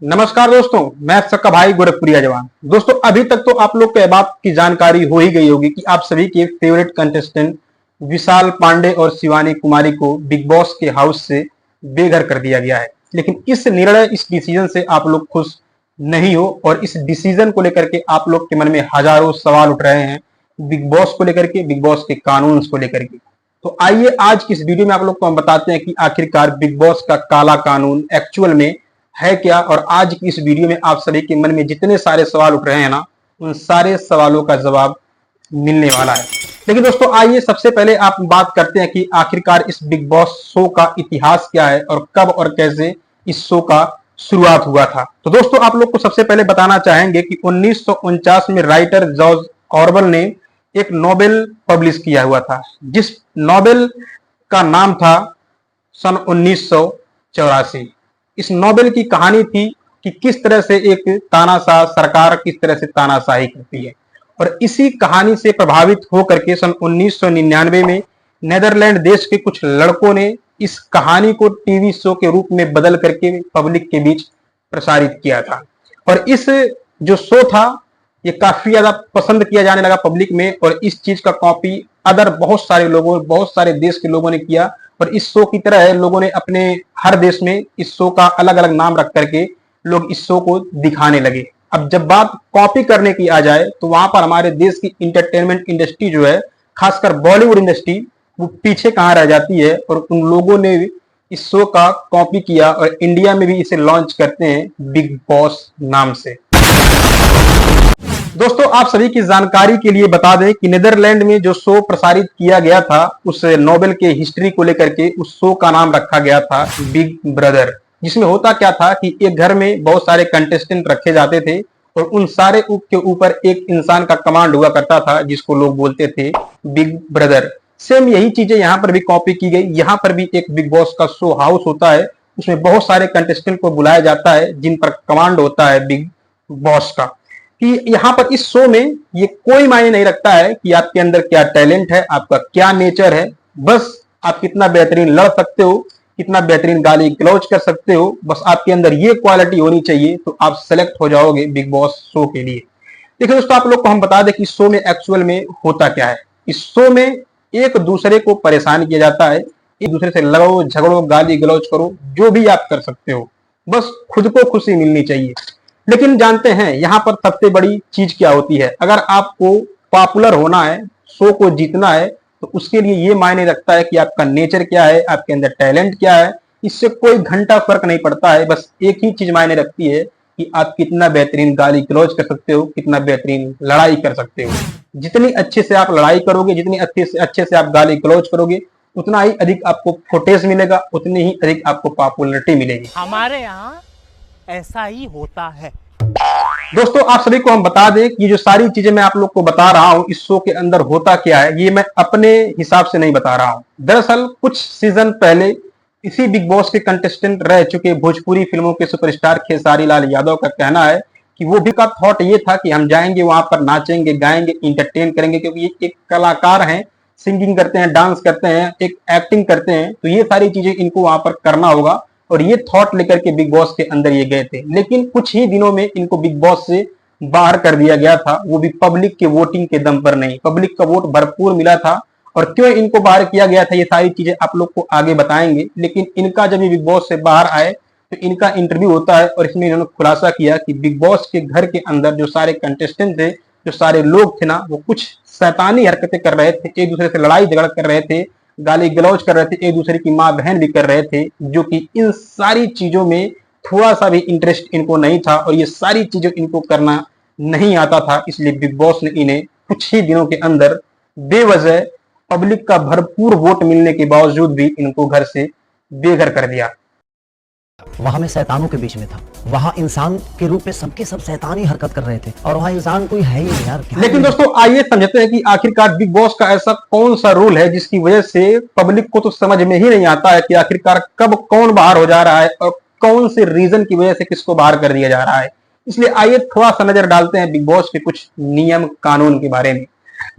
नमस्कार दोस्तों, मैं सबका भाई गोरखपुरिया जवान। दोस्तों, अभी तक तो आप लोग को बात की जानकारी हो ही गई होगी कि आप सभी के फेवरेट कंटेस्टेंट विशाल पांडे और शिवानी कुमारी को बिग बॉस के हाउस से बेघर कर दिया गया है। लेकिन इस डिसीजन से आप लोग खुश नहीं हो और इस डिसीजन को लेकर के आप लोग के मन में हजारों सवाल उठ रहे हैं, बिग बॉस को लेकर के, बिग बॉस के कानून को लेकर के। तो आइए आज की इस वीडियो में आप लोग को हम बताते हैं कि आखिरकार बिग बॉस का काला कानून एक्चुअल में है क्या। और आज की इस वीडियो में आप सभी के मन में जितने सारे सवाल उठ रहे हैं ना, उन सारे सवालों का जवाब मिलने वाला है। लेकिन दोस्तों, आइए सबसे पहले आप बात करते हैं कि आखिरकार इस बिग बॉस शो का इतिहास क्या है और कब और कैसे इस शो का शुरुआत हुआ था। तो दोस्तों, आप लोग को सबसे पहले बताना चाहेंगे कि 1949 में राइटर जॉर्ज ऑरवेल ने एक नॉवेल पब्लिश किया हुआ था, जिस नॉवेल का नाम था सन 1984। इस नॉवेल की कहानी थी कि किस तरह से एक तानाशाह सरकार किस तरह से तानाशाही करती है। और इसी कहानी से प्रभावित होकर के सन 1999 में नेदरलैंड देश के कुछ लड़कों ने इस कहानी को टीवी शो के रूप में बदल करके पब्लिक के बीच प्रसारित किया था। और इस जो शो था, ये काफी ज्यादा पसंद किया जाने लगा पब्लिक में, और इस चीज का कॉपी अदर बहुत सारे देश के लोगों ने किया। और इस शो की तरह लोगों ने अपने हर देश में इस शो का अलग अलग नाम रख करके लोग इस शो को दिखाने लगे। अब जब बात कॉपी करने की आ जाए तो वहां पर हमारे देश की इंटरटेनमेंट इंडस्ट्री जो है, खासकर बॉलीवुड इंडस्ट्री, वो पीछे कहां रह जाती है। और उन लोगों ने इस शो का कॉपी किया और इंडिया में भी इसे लॉन्च करते हैं बिग बॉस नाम से। दोस्तों, आप सभी की जानकारी के लिए बता दें कि नीदरलैंड में जो शो प्रसारित किया गया था, उस नोबेल के हिस्ट्री को लेकर के उस शो का नाम रखा गया था बिग ब्रदर। जिसमें होता क्या था कि एक घर में बहुत सारे कंटेस्टेंट रखे जाते थे और उन सारे के ऊपर एक इंसान का कमांड हुआ करता था, जिसको लोग बोलते थे बिग ब्रदर। सेम यही चीजें यहाँ पर भी कॉपी की गई। यहाँ पर भी एक बिग बॉस का शो हाउस होता है, उसमें बहुत सारे कंटेस्टेंट को बुलाया जाता है जिन पर कमांड होता है बिग बॉस का। कि यहाँ पर इस शो में ये कोई मायने नहीं रखता है कि आपके अंदर क्या टैलेंट है, आपका क्या नेचर है, बस आप कितना बेहतरीन लड़ सकते हो, कितना बेहतरीन गाली गलौज कर सकते हो, बस आपके अंदर ये क्वालिटी होनी चाहिए तो आप सेलेक्ट हो जाओगे बिग बॉस शो के लिए। देखिए दोस्तों, आप लोग को हम बता दें कि इस शो में एक्चुअल में होता क्या है। इस शो में एक दूसरे को परेशान किया जाता है, एक दूसरे से लड़ो झगड़ो गाली गलौज करो, जो भी आप कर सकते हो, बस खुद को खुशी मिलनी चाहिए। लेकिन जानते हैं यहाँ पर सबसे बड़ी चीज क्या होती है। अगर आपको पॉपुलर होना है, शो को जीतना है, तो उसके लिए ये मायने रखता है कि आपका नेचर क्या है, आपके अंदर टैलेंट क्या है। इससे कोई घंटा फर्क नहीं पड़ता है, बस एक ही चीज मायने रखती है कि आप कितना बेहतरीन गाली गलौज कर सकते हो, कितना बेहतरीन लड़ाई कर सकते हो। जितनी अच्छे से आप लड़ाई करोगे, जितनी अच्छे से आप गाली गलौज करोगे, उतना ही अधिक आपको फुटेज मिलेगा, उतनी ही अधिक आपको पॉपुलरिटी मिलेगी। हमारे यहाँ ऐसा ही होता है। दोस्तों, आप सभी को हम बता दें कि जो सारी चीजें मैं आप लोग को बता रहा हूं, इस शो के अंदर होता क्या है, ये मैं अपने हिसाब से नहीं बता रहा हूं। दरअसल कुछ सीजन पहले इसी बिग बॉस के कंटेस्टेंट रह चुके भोजपुरी फिल्मों के सुपरस्टार खेसारी लाल यादव का कहना है कि वो भी का थॉट ये था कि हम जाएंगे वहां पर, नाचेंगे गाएंगे इंटरटेन करेंगे, क्योंकि ये एक कलाकार हैं, सिंगिंग करते हैं, डांस करते हैं, एक एक्टिंग करते हैं, तो ये सारी चीजें इनको वहां पर करना होगा। और ये थॉट लेकर के बिग बॉस के अंदर ये गए थे। लेकिन कुछ ही दिनों में इनको बिग बॉस से बाहर कर दिया गया था, वो भी पब्लिक के वोटिंग के दम पर नहीं। पब्लिक का वोट भरपूर मिला था और क्यों इनको बाहर किया गया था, ये सारी चीजें आप लोग को आगे बताएंगे। लेकिन इनका जब ये बिग बॉस से बाहर आए तो इनका इंटरव्यू होता है और इसमें इन्होंने खुलासा किया कि बिग बॉस के घर के अंदर जो सारे कंटेस्टेंट थे, जो सारे लोग थे ना, वो कुछ शैतानी हरकतें कर रहे थे, एक दूसरे से लड़ाई झगड़ा कर रहे थे, गाली गलौज कर रहे थे, एक दूसरे की माँ बहन भी कर रहे थे, जो कि इन सारी चीजों में थोड़ा सा भी इंटरेस्ट इनको नहीं था और ये सारी चीजें इनको करना नहीं आता था। इसलिए बिग बॉस ने इन्हें कुछ ही दिनों के अंदर बेवजह पब्लिक का भरपूर वोट मिलने के बावजूद भी इनको घर से बेघर कर दिया। वहां मैं शैतानों के बीच में था, वहां इंसान के रूप में सबके सब शैतान ही हरकत कर रहे थे और वहां इंसान कोई है ही नहीं यार। लेकिन दोस्तों, आइए समझते हैं कि आखिरकार बिग बॉस का ऐसा कौन सा रूल है जिसकी वजह से पब्लिक को तो समझ में ही नहीं आता है कि आखिरकार कब कौन बाहर हो जा रहा है और कौन से रीजन की वजह से किसको बाहर कर दिया जा रहा है। इसलिए आइए थोड़ा सा नजर डालते हैं बिग बॉस के कुछ नियम कानून के बारे में।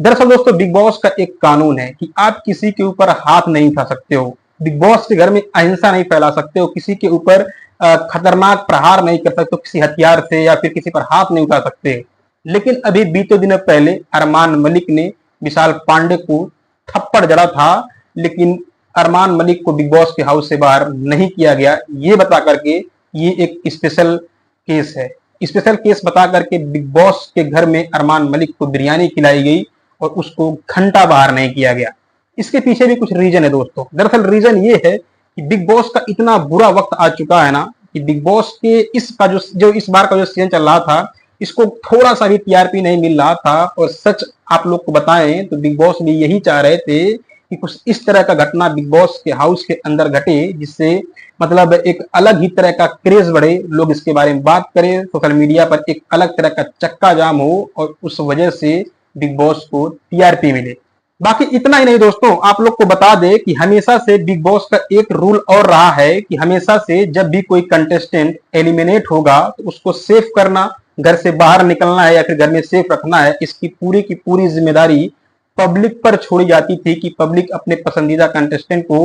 दरअसल दोस्तों, बिग बॉस का एक कानून है कि आप किसी के ऊपर हाथ नहीं उठा सकते हो, बिग बॉस के घर में अहिंसा नहीं फैला सकते हो, किसी के ऊपर खतरनाक प्रहार नहीं कर सकते, किसी हथियार से या फिर किसी पर हाथ नहीं उठा सकते। लेकिन अभी बीते दिनों पहले अरमान मलिक ने विशाल पांडे को थप्पड़ जड़ा था, लेकिन अरमान मलिक को बिग बॉस के हाउस से बाहर नहीं किया गया, ये बता करके ये एक स्पेशल केस है। स्पेशल केस बता करके बिग बॉस के घर में अरमान मलिक को बिरयानी खिलाई गई और उसको घंटा बाहर नहीं किया गया। इसके पीछे भी कुछ रीजन है दोस्तों। दरअसल रीजन ये है कि बिग बॉस का इतना बुरा वक्त आ चुका है ना कि बिग बॉस के इस बार का जो सीजन चल रहा था, इसको थोड़ा सा भी टीआरपी नहीं मिल रहा था। और सच आप लोग को बताएं तो बिग बॉस भी यही चाह रहे थे कि कुछ इस तरह का घटना बिग बॉस के हाउस के अंदर घटे, जिससे मतलब एक अलग ही तरह का क्रेज बढ़े, लोग इसके बारे में बात करें, सोशल मीडिया पर एक अलग तरह का चक्का जाम हो और उस वजह से बिग बॉस को टीआरपी मिले। बाकी इतना ही नहीं दोस्तों, आप लोग को बता दे कि हमेशा से बिग बॉस का एक रूल और रहा है कि हमेशा से जब भी कोई कंटेस्टेंट एलिमिनेट होगा तो उसको सेफ करना, घर से बाहर निकलना है या फिर घर में सेफ रखना है, इसकी पूरी की पूरी जिम्मेदारी पब्लिक पर छोड़ी जाती थी कि पब्लिक अपने पसंदीदा कंटेस्टेंट को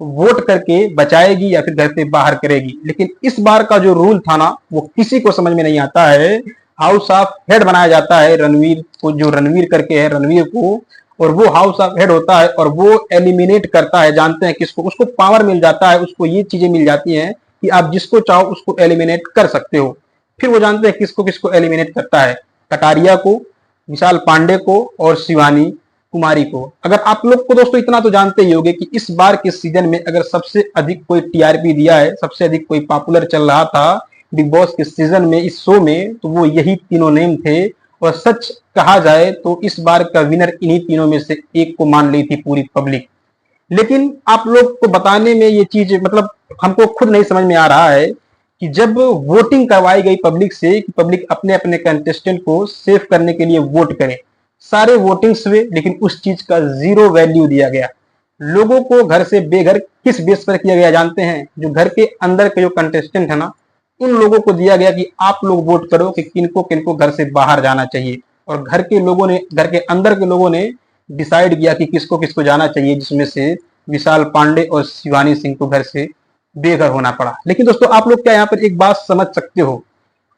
वोट करके बचाएगी या फिर घर से बाहर करेगी। लेकिन इस बार का जो रूल था ना, वो किसी को समझ में नहीं आता है। हाउस ऑफ हेड बनाया जाता है रणवीर को, जो रणवीर करके है रणवीर को, और वो हाउस ऑफ हेड होता है और वो एलिमिनेट करता है। जानते हैं किसको? उसको पावर मिल जाता है, उसको ये चीजें मिल जाती हैं कि आप जिसको चाहो उसको एलिमिनेट कर सकते हो। फिर वो जानते हैं किसको किसको एलिमिनेट करता है, कटारिया को, विशाल पांडे को और शिवानी कुमारी को। अगर आप लोग को दोस्तों इतना तो जानते ही होंगे कि इस बार के सीजन में अगर सबसे अधिक कोई टीआरपी दिया है, सबसे अधिक कोई पॉपुलर चल रहा था बिग बॉस के सीजन में, इस शो में, तो वो यही तीनों नेम थे। और सच कहा जाए तो इस बार का विनर इन्हीं तीनों में से एक को मान ली थी पूरी पब्लिक। लेकिन आप लोग को बताने में ये चीज मतलब हमको खुद नहीं समझ में आ रहा है कि जब वोटिंग करवाई गई पब्लिक से कि पब्लिक अपने अपने कंटेस्टेंट को सेव करने के लिए वोट करे, सारे वोटिंग्स हुए, लेकिन उस चीज का जीरो वैल्यू दिया गया। लोगों को घर से बेघर किस बेस पर किया गया जानते हैं? जो घर के अंदर के जो कंटेस्टेंट है ना, उन लोगों को दिया गया कि आप लोग वोट करो कि किनको किनको घर से बाहर जाना चाहिए। और घर के लोगों ने, घर के अंदर के लोगों ने डिसाइड किया कि किसको किसको जाना चाहिए, जिसमें से विशाल पांडे और शिवानी सिंह को घर से बेघर होना पड़ा। लेकिन दोस्तों आप लोग क्या यहाँ पर एक बात समझ सकते हो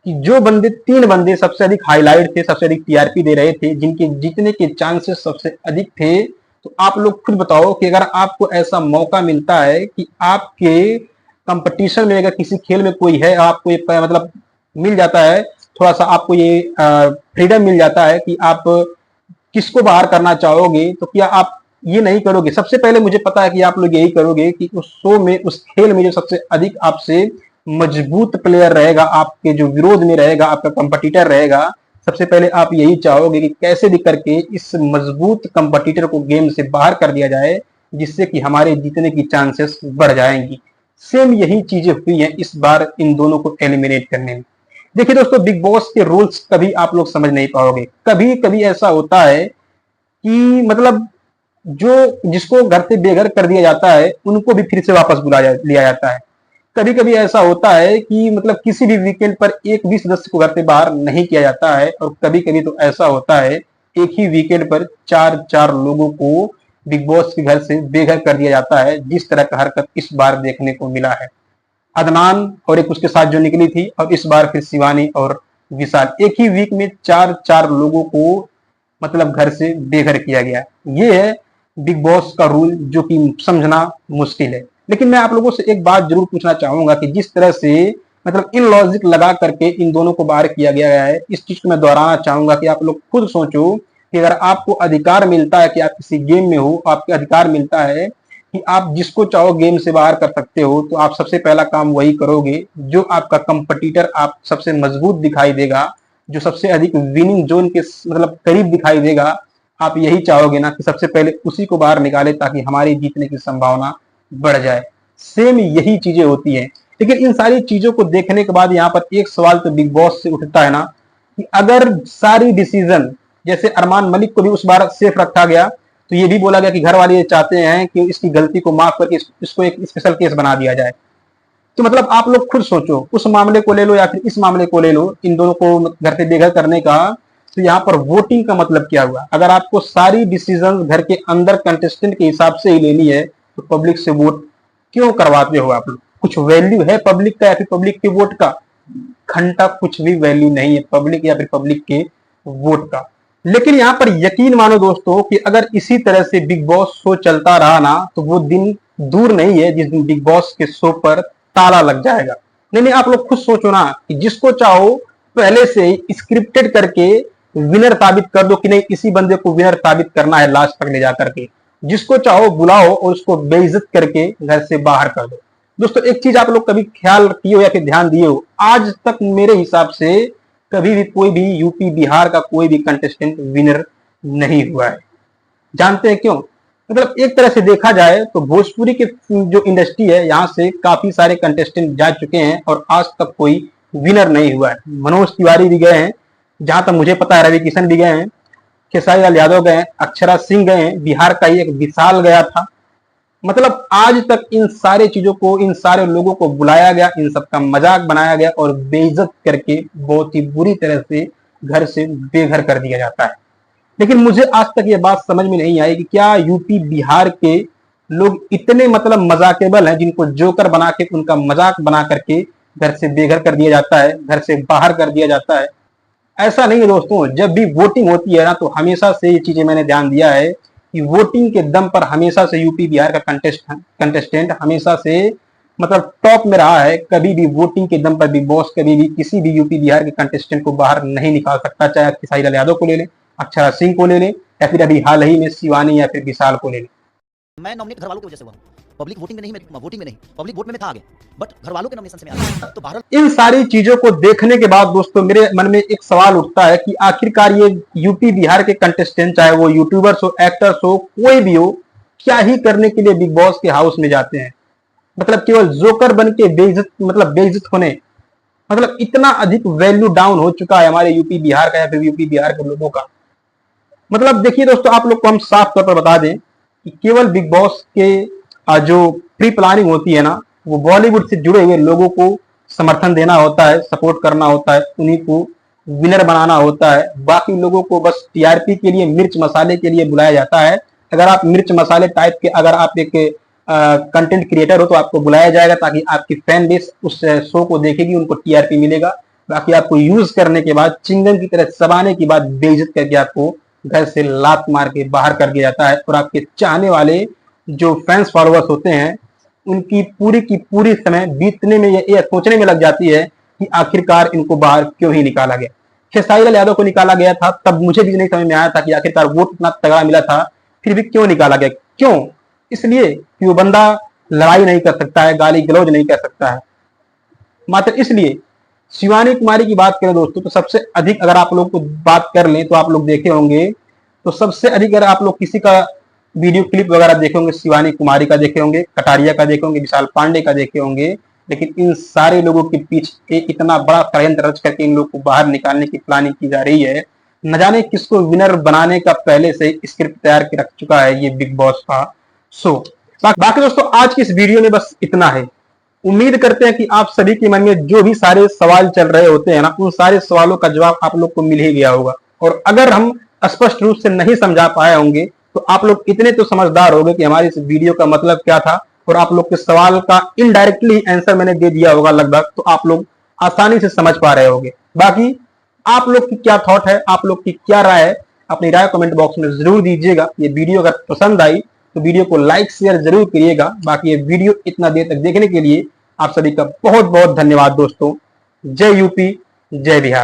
कि जो बंदे, 3 बंदे सबसे अधिक हाईलाइट थे, सबसे अधिक टीआरपी दे रहे थे, जिनके जीतने के चांसेस सबसे अधिक थे, तो आप लोग खुद बताओ कि अगर आपको ऐसा मौका मिलता है कि आपके कंपटीशन में अगर किसी खेल में कोई है, आपको ये मतलब मिल जाता है, थोड़ा सा आपको ये फ्रीडम मिल जाता है कि आप किसको बाहर करना चाहोगे, तो क्या आप ये नहीं करोगे? सबसे पहले मुझे पता है कि आप लोग यही करोगे कि उस शो में, उस खेल में जो सबसे अधिक आपसे मजबूत प्लेयर रहेगा, आपके जो विरोध में रहेगा, आपका कंपटीटर रहेगा, सबसे पहले आप यही चाहोगे कि कैसे भी करके इस मजबूत कंपटीटर को गेम से बाहर कर दिया जाए, जिससे कि हमारे जीतने की चांसेस बढ़ जाएंगी। सेम यही चीजें हुई हैं इस बार इन दोनों को एलिमिनेट करने में। देखिए दोस्तों, बिग बॉस के रूल्स कभी आप लोग समझ नहीं पाओगे। कभी कभी ऐसा होता है कि मतलब जो जिसको घर से बेघर कर दिया जाता है, उनको भी फिर से वापस लिया जाता है। कभी कभी ऐसा होता है कि मतलब किसी भी वीकेंड पर एक भी सदस्य को घर से बाहर नहीं किया जाता है। और कभी कभी तो ऐसा होता है एक ही वीकेंड पर 4 लोगों को बिग बॉस के घर से बेघर कर दिया जाता है, जिस तरह का हरकत इस बार देखने को मिला है। अदनान और एक उसके साथ जो निकली थी, और इस बार फिर शिवानी और विशाल, एक ही वीक में 4 लोगों को मतलब घर से बेघर किया गया। ये है बिग बॉस का रूल, जो कि समझना मुश्किल है। लेकिन मैं आप लोगों से एक बात जरूर पूछना चाहूंगा कि जिस तरह से मतलब इन लॉजिक लगा करके इन दोनों को बाहर किया गया है, इस चीज को मैं दोहराना चाहूंगा कि आप लोग खुद सोचो कि अगर आपको अधिकार मिलता है कि आप किसी गेम में हो, आपको अधिकार मिलता है कि आप जिसको चाहो गेम से बाहर कर सकते हो, तो आप सबसे पहला काम वही करोगे जो आपका कंपटीटर आप सबसे मजबूत दिखाई देगा, जो सबसे अधिक विनिंग जोन के मतलब करीब दिखाई देगा। आप यही चाहोगे ना कि सबसे पहले उसी को बाहर निकाले ताकि हमारी जीतने की संभावना बढ़ जाए। सेम यही चीजें होती हैं। लेकिन इन सारी चीजों को देखने के बाद यहाँ पर एक सवाल तो बिग बॉस से उठता है ना कि अगर सारी डिसीजन, जैसे अरमान मलिक को भी उस बार सेफ रखा गया, तो ये भी बोला गया कि घर वाले ये चाहते हैं कि इसकी गलती को माफ करके इसको एक स्पेशल केस बना दिया जाए। तो मतलब आप लोग खुद सोचो, उस मामले को ले लो या फिर इस मामले को ले लो, इन दोनों को घर से बेघर करने का, तो यहाँ पर वोटिंग का मतलब क्या हुआ? अगर आपको सारी डिसीजन घर के अंदर कंटेस्टेंट के हिसाब से ही लेनी है, तो पब्लिक से वोट क्यों करवाते हो आप लोग? कुछ वैल्यू है पब्लिक का या फिर पब्लिक के वोट का? घंटा कुछ भी वैल्यू नहीं है पब्लिक या फिर पब्लिक के वोट का। लेकिन यहाँ पर यकीन मानो दोस्तों कि अगर इसी तरह से बिग बॉस शो चलता रहा ना तो वो दिन दूर नहीं है जिस दिन बिग बॉस के शो पर ताला लग जाएगा। नहीं, आप लोग खुद सोचो ना कि जिसको चाहो पहले से ही स्क्रिप्टेड करके विनर साबित कर दो कि नहीं इसी बंदे को विनर साबित करना है लास्ट तक ले जाकर के। जिसको चाहो बुलाओ और उसको बेइज्जत करके घर से बाहर कर दो। दोस्तों एक चीज आप लोग कभी ख्याल किए हो या फिर ध्यान दिए हो, आज तक मेरे हिसाब से कभी भी कोई भी यूपी बिहार का कोई भी कंटेस्टेंट विनर नहीं हुआ है। जानते हैं क्यों? मतलब एक तरह से देखा जाए तो भोजपुरी की जो इंडस्ट्री है यहाँ से काफी सारे कंटेस्टेंट जा चुके हैं और आज तक कोई विनर नहीं हुआ है। मनोज तिवारी भी गए हैं, जहां तक मुझे पता है रवि किशन भी गए हैं, खेसारी लाल यादव गए हैं, अक्षरा सिंह गए हैं, बिहार का ही एक विशाल गया था। मतलब आज तक इन सारे चीजों को, इन सारे लोगों को बुलाया गया, इन सबका मजाक बनाया गया और बेइज्जत करके बहुत ही बुरी तरह से घर से बेघर कर दिया जाता है। लेकिन मुझे आज तक ये बात समझ में नहीं आई कि क्या यूपी बिहार के लोग इतने मतलब मजाकेबल हैं जिनको जोकर बना के उनका मजाक बना करके घर से बेघर कर दिया जाता है, घर से बाहर कर दिया जाता है। ऐसा नहीं है दोस्तों, जब भी वोटिंग होती है ना तो हमेशा से ये चीजें मैंने ध्यान दिया है कि वोटिंग के दम पर हमेशा से यूपी बिहार का कंटेस्टेंट हमेशा से मतलब टॉप में रहा है। कभी भी वोटिंग के दम पर बिग बॉस कभी भी किसी भी यूपी बिहार के कंटेस्टेंट को बाहर नहीं निकाल सकता, चाहे आप खेसारी लाल यादव को ले लें, अक्षरा सिंह को ले लें या फिर अभी हाल ही में शिवानी या फिर विशाल को ले लें। मैं नॉमिनेट घर वालों की वजह से हुआ हूं। पब्लिक वोटिंग में नहीं, मैं वोटिंग में नहीं, पब्लिक वोट में मैं था आगे, बट घर वालों के नॉमिनेशन से मैं आ गया। तो भारत इन सारी चीजों को देखने के बाद दोस्तों मेरे मन में एक सवाल उठता है कि आखिरकार ये यूपी बिहार के कंटेस्टेंट, चाहे वो यूट्यूबर्स हो, एक्टर्स हो, कोई भी हो, क्या ही करने के लिए बिग बॉस के हाउस में जाते हैं? मतलब केवल जोकर बन के बेइज्जत होने। मतलब इतना अधिक वैल्यू डाउन हो चुका है हमारे यूपी बिहार का या फिर यूपी बिहार के लोगों का। मतलब देखिए दोस्तों, आप लोग को हम साफ तौर पर बता दें कि केवल बिग बॉस के जो प्री प्लानिंग होती है ना, वो बॉलीवुड से जुड़े हुए लोगों को समर्थन देना होता है, सपोर्ट करना होता है, उन्हीं को विनर बनाना होता है। बाकी लोगों को बस टीआरपी के लिए, मिर्च मसाले के लिए बुलाया जाता है। अगर आप मिर्च मसाले टाइप के, अगर आप एक कंटेंट क्रिएटर हो तो आपको बुलाया जाएगा ताकि आपकी फैन बेस उस शो को देखेगी, उनको टीआरपी मिलेगा। बाकी आपको यूज करने के बाद, चिंगम की तरह चबाने के बाद बेइज्जत करके आपको घर से लात मार के बाहर कर दिया जाता है। और आपके चाहने वाले जो फैंस फॉलोअर्स होते हैं उनकी पूरी समय बीतने में ये सोचने में लग जाती है कि आखिरकार इनको बाहर क्यों ही निकाला गया। खेसारी लाल यादव को निकाला गया था, तब मुझे भी नहीं समझ में आया था कि आखिरकार वोट इतना तगड़ा मिला था, फिर भी क्यों निकाला गया। क्यों? इसलिए कि वो बंदा लड़ाई नहीं कर सकता है, गाली गलौज नहीं कर सकता है, मात्र इसलिए। शिवानी कुमारी की बात करें दोस्तों तो सबसे अधिक अगर आप लोग को बात कर लें तो आप लोग देखे होंगे तो सबसे अधिक अगर आप लोग किसी का वीडियो क्लिप वगैरह देखे होंगे, शिवानी कुमारी का देखे होंगे, कटारिया का देखे होंगे, विशाल पांडे का देखे होंगे। लेकिन इन सारे लोगों के पीछे एक इतना बड़ा षड्यंत्र रच करके इन लोगों को बाहर निकालने की प्लानिंग की जा रही है। न जाने किसको विनर बनाने का पहले से स्क्रिप्ट तैयार के रख चुका है ये बिग बॉस का शो। बाकी दोस्तों आज की इस वीडियो में बस इतना है। उम्मीद करते हैं कि आप सभी के मन में जो भी सारे सवाल चल रहे होते हैं ना, उन सारे सवालों का जवाब आप लोग को मिल ही गया होगा। और अगर हम स्पष्ट रूप से नहीं समझा पाए होंगे तो आप लोग इतने तो समझदार होंगे कि हमारी इस वीडियो का मतलब क्या था, और आप लोग के सवाल का इनडायरेक्टली आंसर मैंने दे दिया होगा लगभग, तो आप लोग आसानी से समझ पा रहे होंगे। बाकी आप लोग की क्या थॉट है, आप लोग की क्या राय है, अपनी राय कमेंट बॉक्स में जरूर दीजिएगा। ये वीडियो अगर पसंद आई तो वीडियो को लाइक शेयर जरूर करिएगा। बाकी ये वीडियो इतना देर तक देखने के लिए आप सभी का बहुत बहुत धन्यवाद दोस्तों। जय यूपी, जय बिहार।